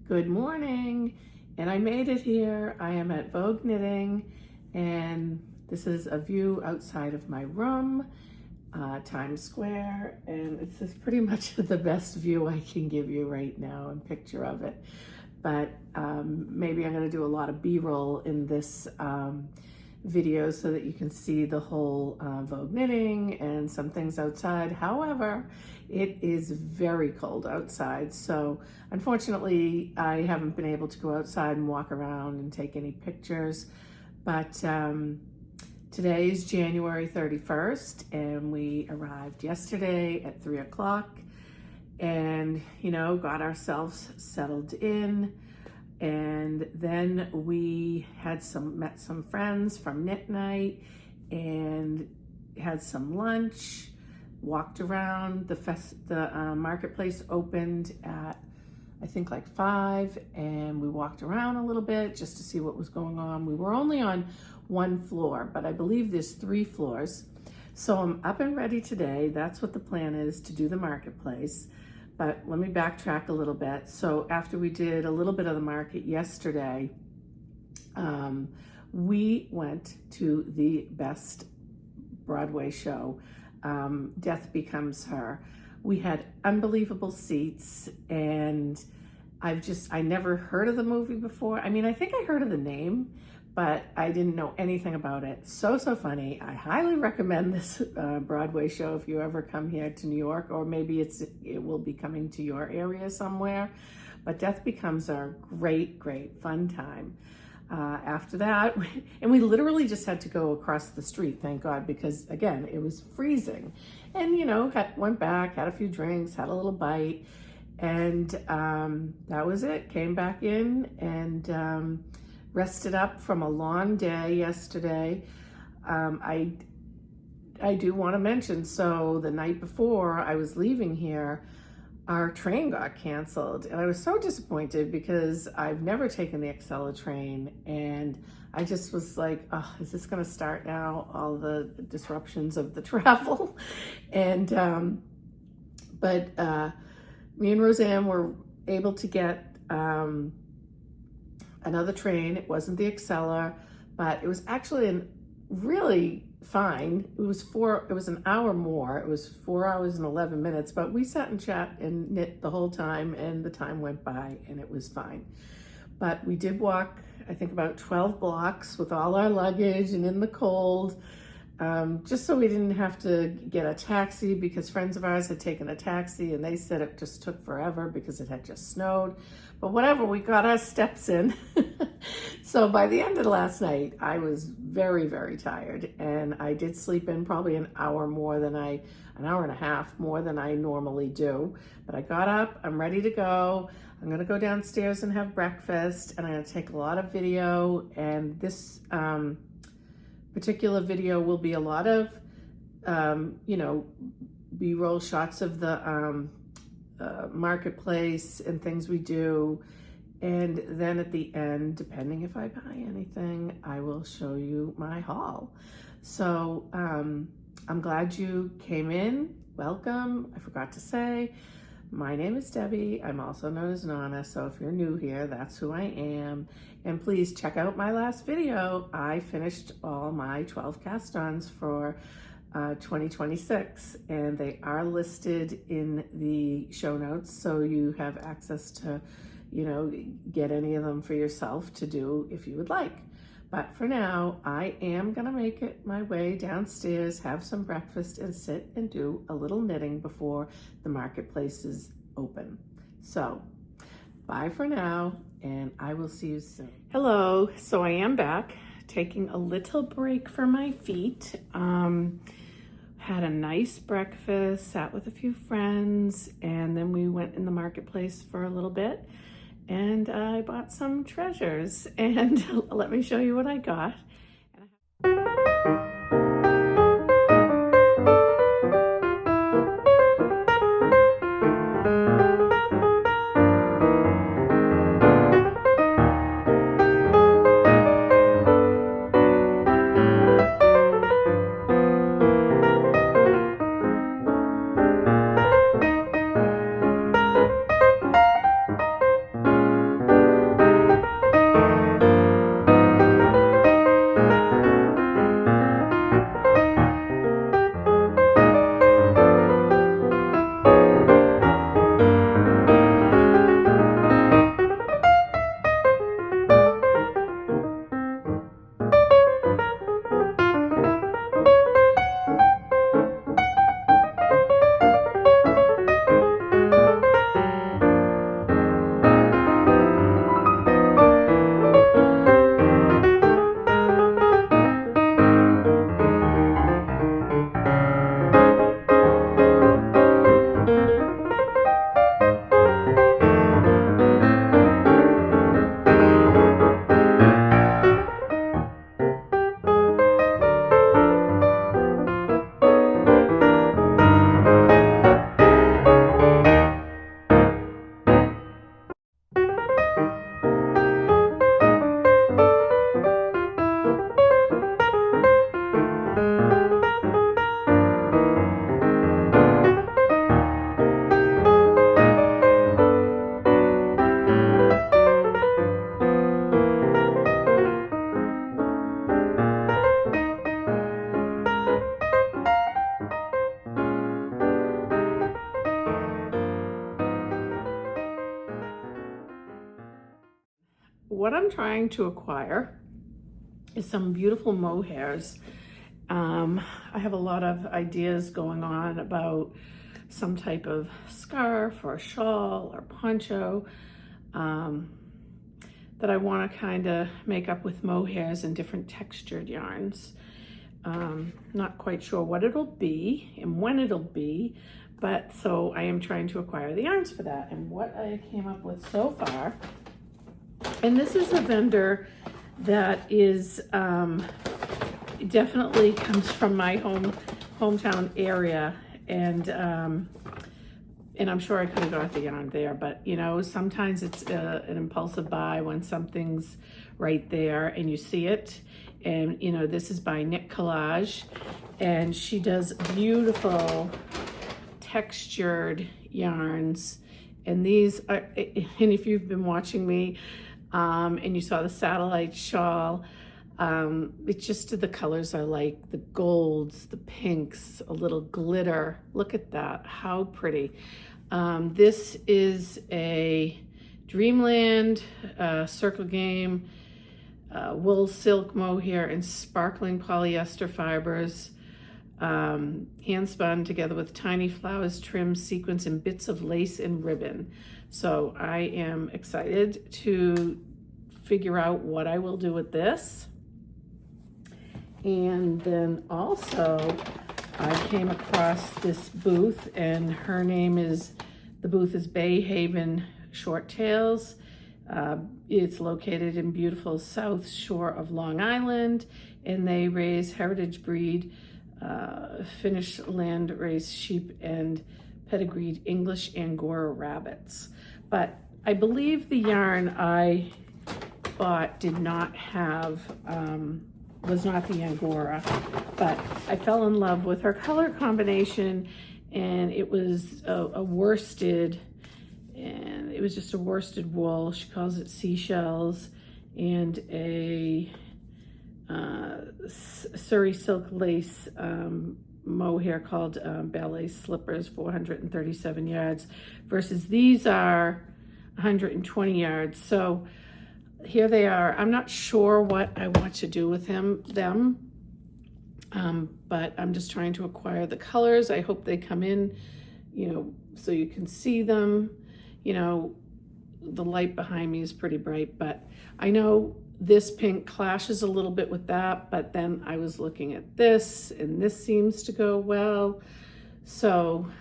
Good morning, and I made it here. I am at Vogue Knitting, and this is a view outside of my room, Times Square, and this is pretty much the best view I can give you right now and picture of it. But maybe I'm going to do a lot of B-roll in this video so that you can see the whole Vogue Knitting and some things outside. However, it is very cold outside, so unfortunately I haven't been able to go outside and walk around and take any pictures. But today is January 31st, and we arrived yesterday at 3 o'clock and, you know, got ourselves settled in. And then we had met some friends from Knit Night and had some lunch, walked around. The marketplace opened at, I think, like 5, and we walked around a little bit just to see what was going on. We were only on one floor, but I believe there's 3 floors. So I'm up and ready today. That's what the plan is, to do the marketplace. But let me backtrack a little bit. So after we did a little bit of the market yesterday, we went to the best Broadway show, Death Becomes Her. We had unbelievable seats, and I never heard of the movie before. I mean, I think I heard of the name, but I didn't know anything about it. So funny. I highly recommend this Broadway show if you ever come here to New York, or maybe it will be coming to your area somewhere. But Death Becomes a great fun time. After that, and we literally just had to go across the street, thank God, because again, it was freezing. And you know, went back, had a few drinks, had a little bite, and that was it. Came back in and rested up from a long day yesterday. I do want to mention, so the night before I was leaving here, our train got canceled, and I was so disappointed because I've never taken the Acela train, and I just was like, oh, is this going to start now, all the disruptions of the travel? And but me and Roseanne were able to get another train. It wasn't the Acela, but it was actually really fine. It was an hour more. It was 4 hours and 11 minutes, but we sat and chat and knit the whole time, and the time went by and it was fine. But we did walk, I think, about 12 blocks with all our luggage and in the cold, just so we didn't have to get a taxi, because friends of ours had taken a taxi and they said it just took forever because it had just snowed. But whatever, we got our steps in. So by the end of last night, I was very tired, and I did sleep in probably an hour and a half more than I normally do. But I got up, I'm ready to go. I'm gonna go downstairs and have breakfast, and I'm gonna take a lot of video, and this particular video will be a lot of, you know, B-roll shots of the marketplace and things we do. And then at the end, depending if I buy anything, I will show you my haul. So I'm glad you came in. Welcome. I forgot to say, my name is Debbie. I'm also known as Nana, so if you're new here, that's who I am. And please check out my last video. I finished all my 12 cast-ons for 2026, and they are listed in the show notes, so you have access to, you know, get any of them for yourself to do if you would like. But for now, I am gonna make it my way downstairs, have some breakfast, and sit and do a little knitting before the marketplace is open. So bye for now, and I will see you soon. Hello, so I am back, taking a little break for my feet. Had a nice breakfast, sat with a few friends, and then we went in the marketplace for a little bit, and I bought some treasures, and let me show you what I got. what I'm trying to acquire is some beautiful mohairs. I have a lot of ideas going on about some type of scarf or shawl or poncho that I want to kind of make up with mohairs and different textured yarns. Not quite sure what it'll be and when it'll be, but so I am trying to acquire the yarns for that. And what I came up with so far, and this is a vendor that is definitely comes from my hometown area, and I'm sure I could have got the yarn there, but you know, sometimes it's an impulsive buy when something's right there and you see it. And you know, this is by Knit Collage, and she does beautiful textured yarns. And these are, and if you've been watching me and you saw the satellite shawl, it's just the colors I like, the golds, the pinks, a little glitter. Look at that, how pretty. This is a Dreamland Circle Game wool silk mohair and sparkling polyester fibers, hand spun together with tiny flowers, trim, sequins, and bits of lace and ribbon. So I am excited to figure out what I will do with this. And then also I came across this booth, and her name is, the booth is Bay Haven Short Tails. It's located in beautiful South Shore of Long Island, and they raise heritage breed, Finnish land raised sheep and pedigreed English Angora rabbits. But I believe the yarn I bought did not have, was not the Angora, but I fell in love with her color combination, and it was a worsted, and it was just a worsted wool. She calls it seashells, and a Surrey silk lace mohair called ballet slippers, 437 yards, versus these are 120 yards. So here they are. I'm not sure what I want to do with them, but I'm just trying to acquire the colors. I hope they come in, you know, so you can see them. You know, the light behind me is pretty bright, but I know this pink clashes a little bit with that, but then I was looking at this, and this seems to go well. So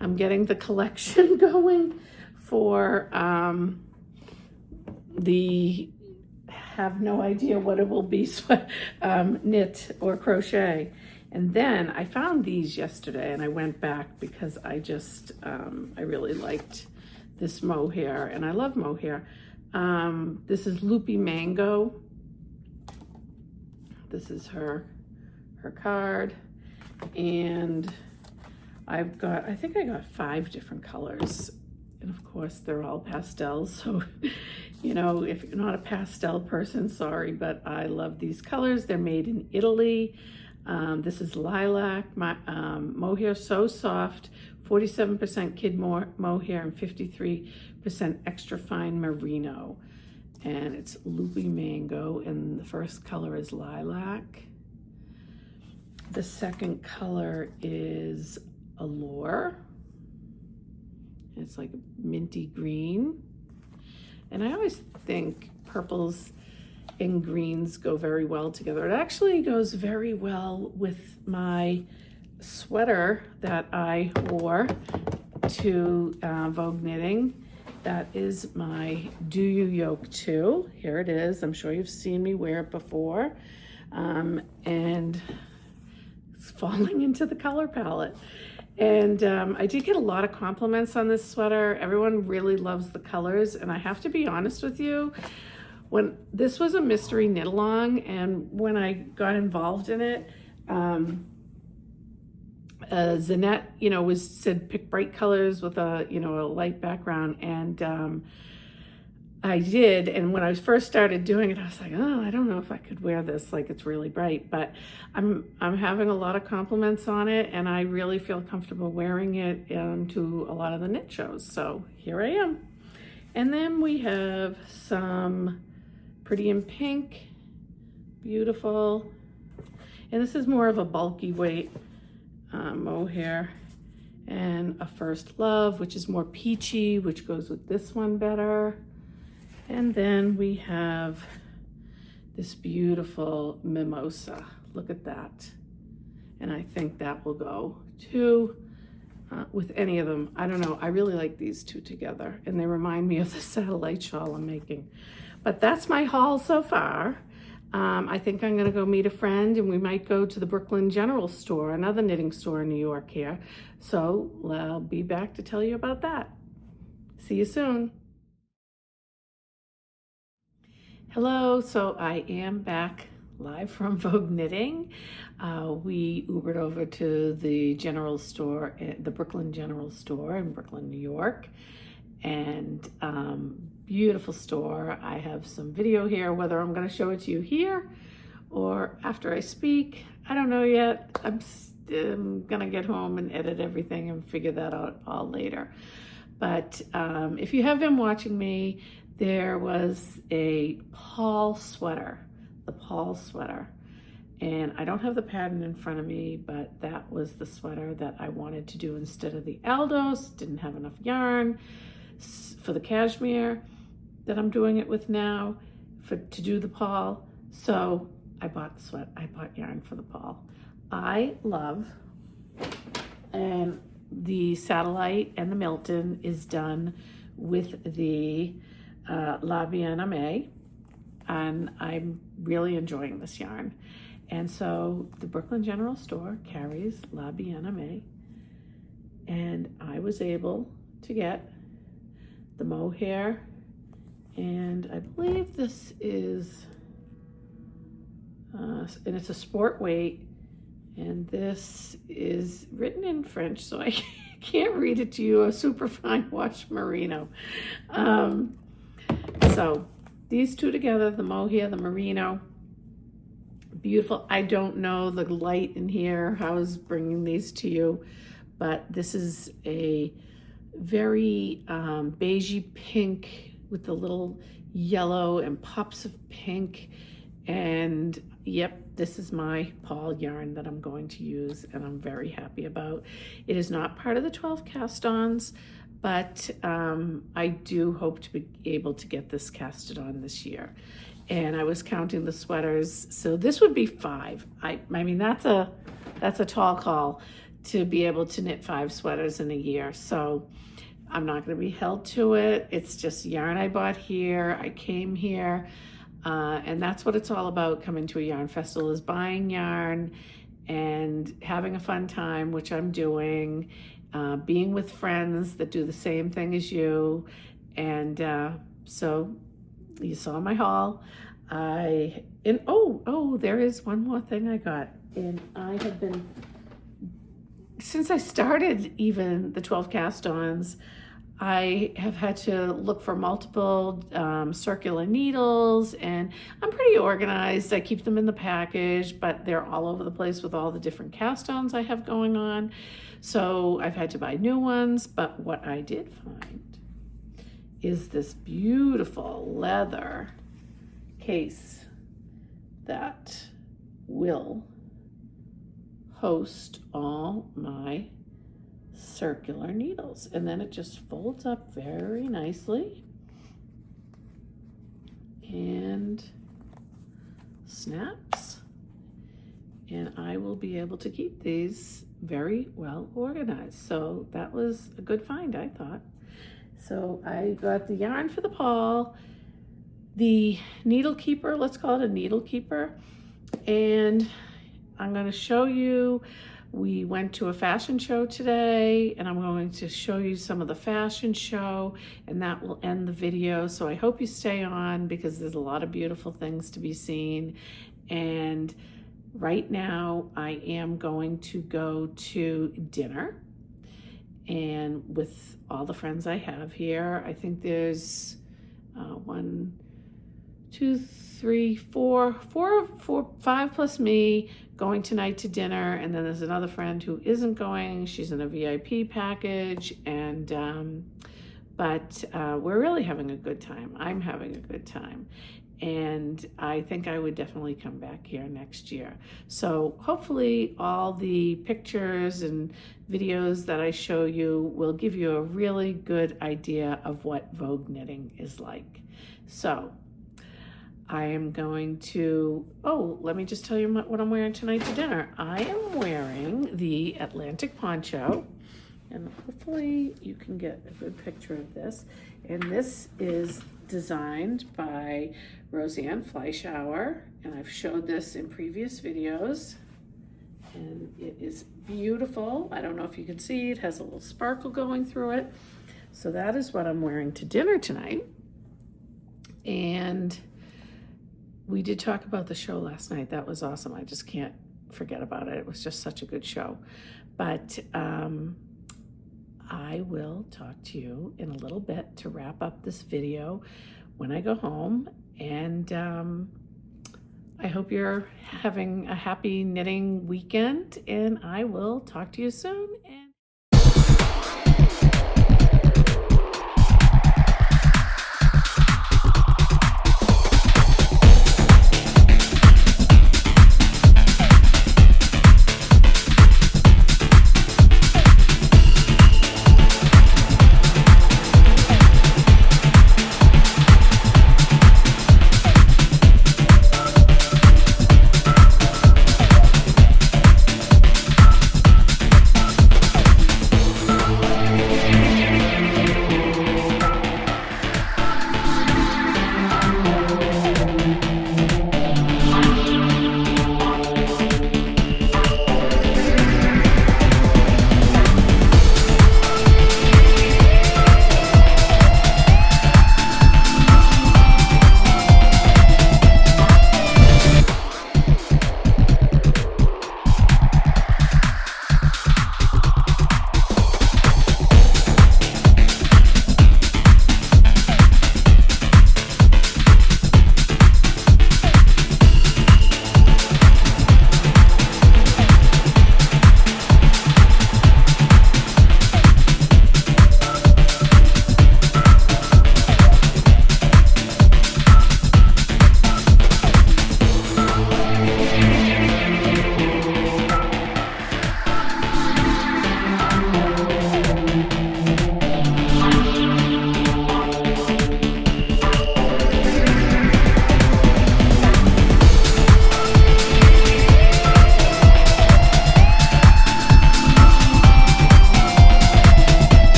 I'm getting the collection going for the, have no idea what it will be, knit or crochet. And then I found these yesterday, and I went back because I just, I really liked this mohair, and I love mohair. This is Loopy Mango. This is her card, and I think I got 5 different colors, and of course they're all pastels. So, you know, if you're not a pastel person, sorry, but I love these colors. They're made in Italy. This is lilac, mohair so soft, 47% kid mohair and 53% extra fine merino. And it's Loopy Mango, and the first color is lilac. The second color is Allure. It's like minty green. And I always think purples and greens go very well together. It actually goes very well with my sweater that I wore to Vogue Knitting. That is my Do You Yoke 2. Here it is. I'm sure you've seen me wear it before. And it's falling into the color palette. And I did get a lot of compliments on this sweater. Everyone really loves the colors, and I have to be honest with you, when this was a mystery knit along, and when I got involved in it, Zanette, you know, said pick bright colors with a, you know, a light background, and I did. And when I first started doing it, I was like, oh, I don't know if I could wear this, like it's really bright, but I'm having a lot of compliments on it, and I really feel comfortable wearing it to a lot of the knit shows. So here I am. And then we have some Pretty in pink, beautiful. And this is more of a bulky weight mohair. And a First Love, which is more peachy, which goes with this one better. And then we have this beautiful Mimosa. Look at that. And I think that will go too with any of them. I don't know, I really like these two together, and they remind me of the satellite shawl I'm making. But that's my haul so far. I think I'm gonna go meet a friend, and we might go to the Brooklyn General Store, another knitting store in New York here. So I'll be back to tell you about that. See you soon. Hello, so I am back live from Vogue Knitting. We Ubered over to the general store, the Brooklyn General Store in Brooklyn, New York. And beautiful store. I have some video here, whether I'm going to show it to you here or after I speak, I don't know yet. I'm going to get home and edit everything and figure that out all later. But if you have been watching me, there was a Paul sweater, the Paul sweater. And I don't have the pattern in front of me, but that was the sweater that I wanted to do instead of the Aldos. Didn't have enough yarn for the cashmere that I'm doing it with now to do the Paul. So I bought yarn for the Paul. I love, and the Satellite and the Milton is done with the La Bien-Aimée, and I'm really enjoying this yarn. And so the Brooklyn General Store carries La Bien-Aimée, and I was able to get the mohair, and I believe this is, and it's a sport weight, and this is written in French, so I can't read it to you, a super fine wash merino. So these two together, the mohair, the merino, beautiful. I don't know the light in here, how is bringing these to you, but this is a very beigey pink with the little yellow and pops of pink. And yep, this is my Paul yarn that I'm going to use, and I'm very happy about. It is not part of the 12 cast-ons, but I do hope to be able to get this casted on this year. And I was counting the sweaters, so this would be 5. I mean, that's a tall call to be able to knit 5 sweaters in a year. So I'm not going to be held to it. It's just yarn I bought here. I came here, and that's what it's all about. Coming to a yarn festival is buying yarn and having a fun time, which I'm doing, being with friends that do the same thing as you. And so you saw my haul. There is one more thing I got. And I have been, since I started even the 12 cast-ons, I have had to look for multiple circular needles, and I'm pretty organized. I keep them in the package, but they're all over the place with all the different cast-ons I have going on. So I've had to buy new ones, but what I did find is this beautiful leather case that will host all my circular needles, and then it just folds up very nicely and snaps, and I will be able to keep these very well organized. So that was a good find, I thought. So I got the yarn for the Paul, the needle keeper, let's call it a needle keeper, and I'm going to show you, we went to a fashion show today, and I'm going to show you some of the fashion show, and that will end the video. So I hope you stay on, because there's a lot of beautiful things to be seen. And right now I am going to go to dinner, and with all the friends I have here. I think there's 1, 2, 3, 4, 5 plus me going tonight to dinner, and then there's another friend who isn't going. She's in a VIP package, and but we're really having a good time. I'm having a good time, and I think I would definitely come back here next year. So hopefully all the pictures and videos that I show you will give you a really good idea of what Vogue knitting is like. So I am going to, let me just tell you what I'm wearing tonight to dinner. I am wearing the Atlantic poncho, and hopefully you can get a good picture of this. And this is designed by Roseanne Fleischauer, and I've showed this in previous videos. And it is beautiful. I don't know if you can see, it has a little sparkle going through it. So that is what I'm wearing to dinner tonight. And we did talk about the show last night. That was awesome. I just can't forget about it. It was just such a good show. But I will talk to you in a little bit to wrap up this video when I go home. And I hope you're having a happy knitting weekend, and I will talk to you soon.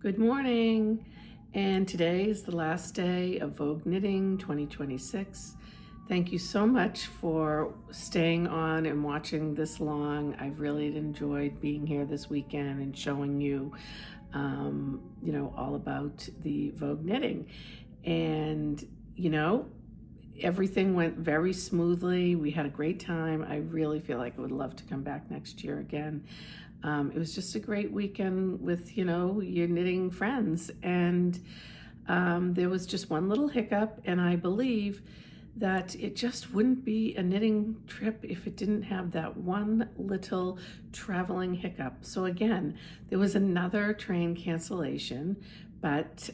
Good morning, and today is the last day of Vogue Knitting 2026. Thank you so much for staying on and watching this long. I've really enjoyed being here this weekend and showing you, all about the Vogue Knitting. And, everything went very smoothly. We had a great time. I really feel like I would love to come back next year again. It was just a great weekend with, your knitting friends. And there was just one little hiccup, and I believe that it just wouldn't be a knitting trip if it didn't have that one little traveling hiccup. So again, there was another train cancellation, but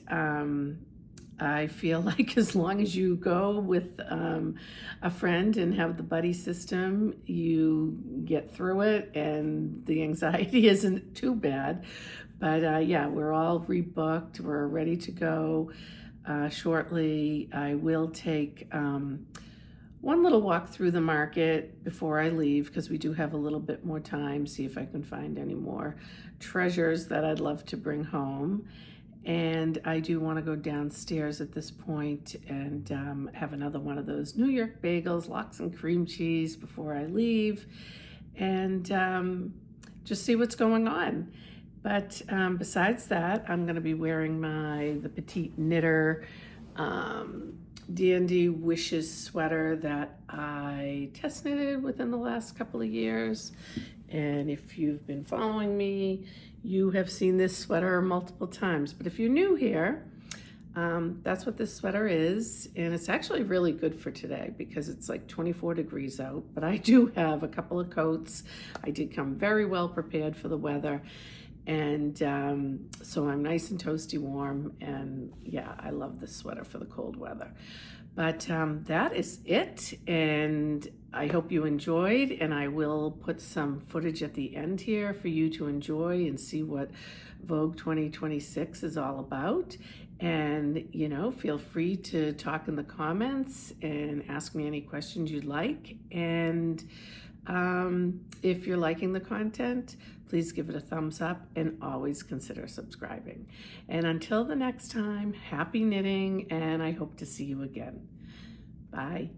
I feel like as long as you go with a friend and have the buddy system, you get through it and the anxiety isn't too bad. But yeah, we're all rebooked. We're ready to go shortly. I will take one little walk through the market before I leave, because we do have a little bit more time, see if I can find any more treasures that I'd love to bring home. And I do want to go downstairs at this point and have another one of those New York bagels, lox and cream cheese before I leave, and just see what's going on. But besides that, I'm going to be wearing the Petite Knitter D&D Wishes sweater that I test knitted within the last couple of years. And if you've been following me, you have seen this sweater multiple times. But if you're new here, that's what this sweater is. And it's actually really good for today because it's like 24 degrees out. But I do have a couple of coats. I did come very well prepared for the weather. And so I'm nice and toasty warm, and yeah, I love this sweater for the cold weather. But that is it, and I hope you enjoyed, and I will put some footage at the end here for you to enjoy and see what Vogue 2026 is all about. And, you know, feel free to talk in the comments and ask me any questions you'd like. And if you're liking the content, please give it a thumbs up and always consider subscribing. And until the next time, happy knitting, and I hope to see you again. Bye.